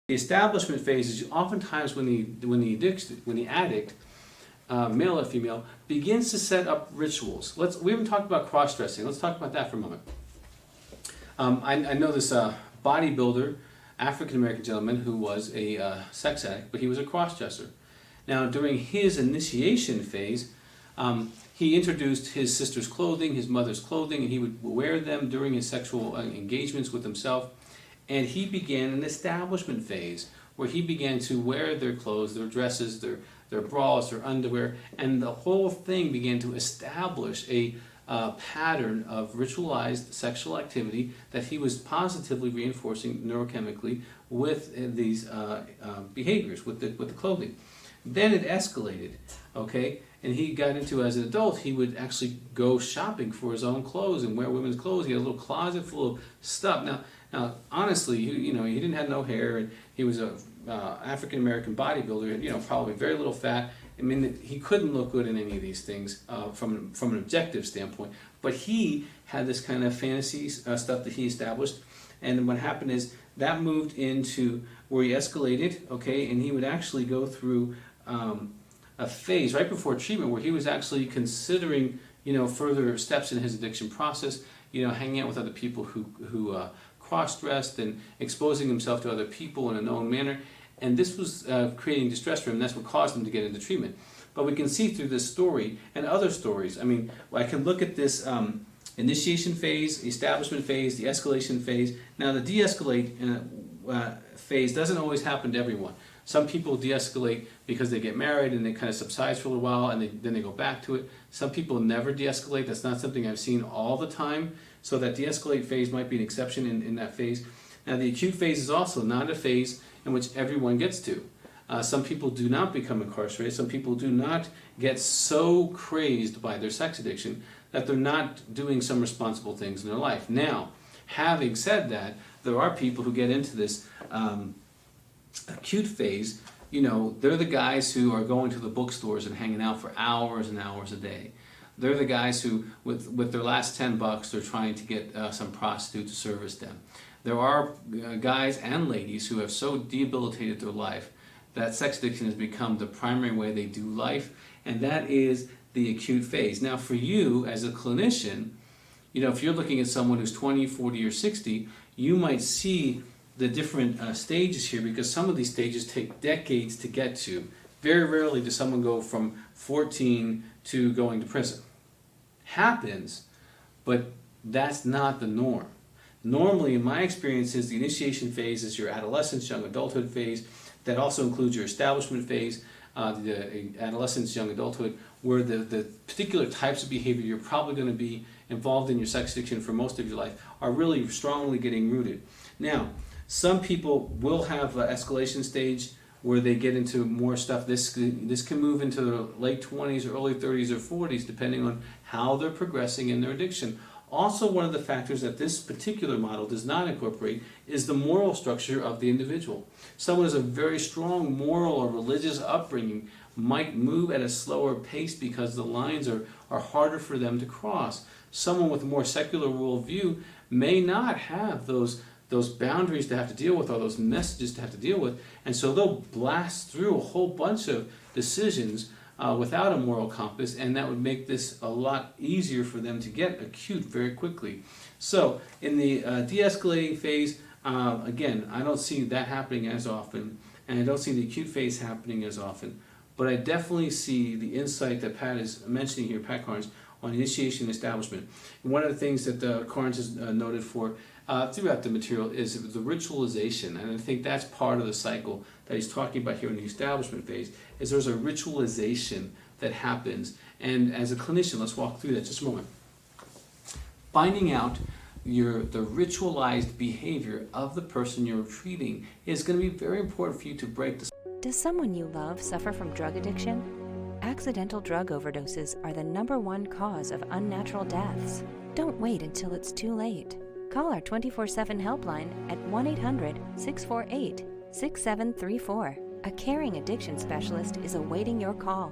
The establishment phase is oftentimes when the addict, male or female, begins to set up rituals. We haven't talked about cross-dressing. Let's talk about that for a moment. I know this bodybuilder, African-American gentleman who was a sex addict, but he was a cross-dresser. Now, during his initiation phase, he introduced his sister's clothing, his mother's clothing, and he would wear them during his sexual engagements with himself. And he began an establishment phase where he began to wear their clothes, their dresses, their bras, their underwear, and the whole thing began to establish a pattern of ritualized sexual activity that he was positively reinforcing neurochemically with these behaviors, with the clothing. Then it escalated, okay? And he got into, as an adult, he would actually go shopping for his own clothes and wear women's clothes. He had a little closet full of stuff. Now, honestly, he didn't have no hair, and he was a African American bodybuilder, and probably very little fat. I mean, he couldn't look good in any of these things from an objective standpoint. But he had this kind of fantasy stuff that he established, and what happened is that moved into where he escalated, okay, and he would actually go through a phase right before treatment where he was actually considering, further steps in his addiction process, hanging out with other people who cross-dressed and exposing himself to other people in a known manner. And this was creating distress for him. That's what caused him to get into treatment. But we can see through this story and other stories. I mean, I can look at this initiation phase, establishment phase, the escalation phase. Now, the de-escalate phase doesn't always happen to everyone. Some people de-escalate because they get married and it kind of subsides for a little while and then they go back to it. Some people never de-escalate. That's not something I've seen all the time. So that de-escalate phase might be an exception in that phase. Now, the acute phase is also not a phase in which everyone gets to. Some people do not become incarcerated. Some people do not get so crazed by their sex addiction that they're not doing some responsible things in their life. Now, having said that, there are people who get into this acute phase. They're the guys who are going to the bookstores and hanging out for hours and hours a day. They're the guys who, with their last $10, they're trying to get some prostitute to service them. There are guys and ladies who have so debilitated their life that sex addiction has become the primary way they do life, and that is the acute phase. Now, for you as a clinician, if you're looking at someone who's 20, 40, or 60, you might see the different stages here, because some of these stages take decades to get to. Very rarely does someone go from 14 to going to prison. Happens, but that's not the norm. Normally, in my experience, the initiation phase is your adolescence, young adulthood phase. That also includes your establishment phase, the adolescence, young adulthood, where the particular types of behavior you're probably going to be involved in your sex addiction for most of your life are really strongly getting rooted. Now, some people will have an escalation stage where they get into more stuff. This can move into the late 20s or early 30s or 40s, depending on how they're progressing in their addiction. Also, one of the factors that this particular model does not incorporate is the moral structure of the individual. Someone who has a very strong moral or religious upbringing might move at a slower pace because the lines are harder for them to cross. Someone with a more secular worldview may not have those boundaries to have to deal with, or those messages to have to deal with, and so they'll blast through a whole bunch of decisions without a moral compass, and that would make this a lot easier for them to get acute very quickly. So in the de-escalating phase, again, I don't see that happening as often, and I don't see the acute phase happening as often, but I definitely see the insight that Pat is mentioning here, Pat Carnes, on initiation and establishment. And one of the things that Carnes is noted for throughout the material is the ritualization, and I think that's part of the cycle that he's talking about here in the establishment phase, is there's a ritualization that happens. And as a clinician, let's walk through that just a moment. Finding out the ritualized behavior of the person you're treating is going to be very important for you to break the... Does someone you love suffer from drug addiction? Accidental drug overdoses are the #1 cause of unnatural deaths. Don't wait until it's too late. Call our 24/7 helpline at 1-800-648-6734. A caring addiction specialist is awaiting your call.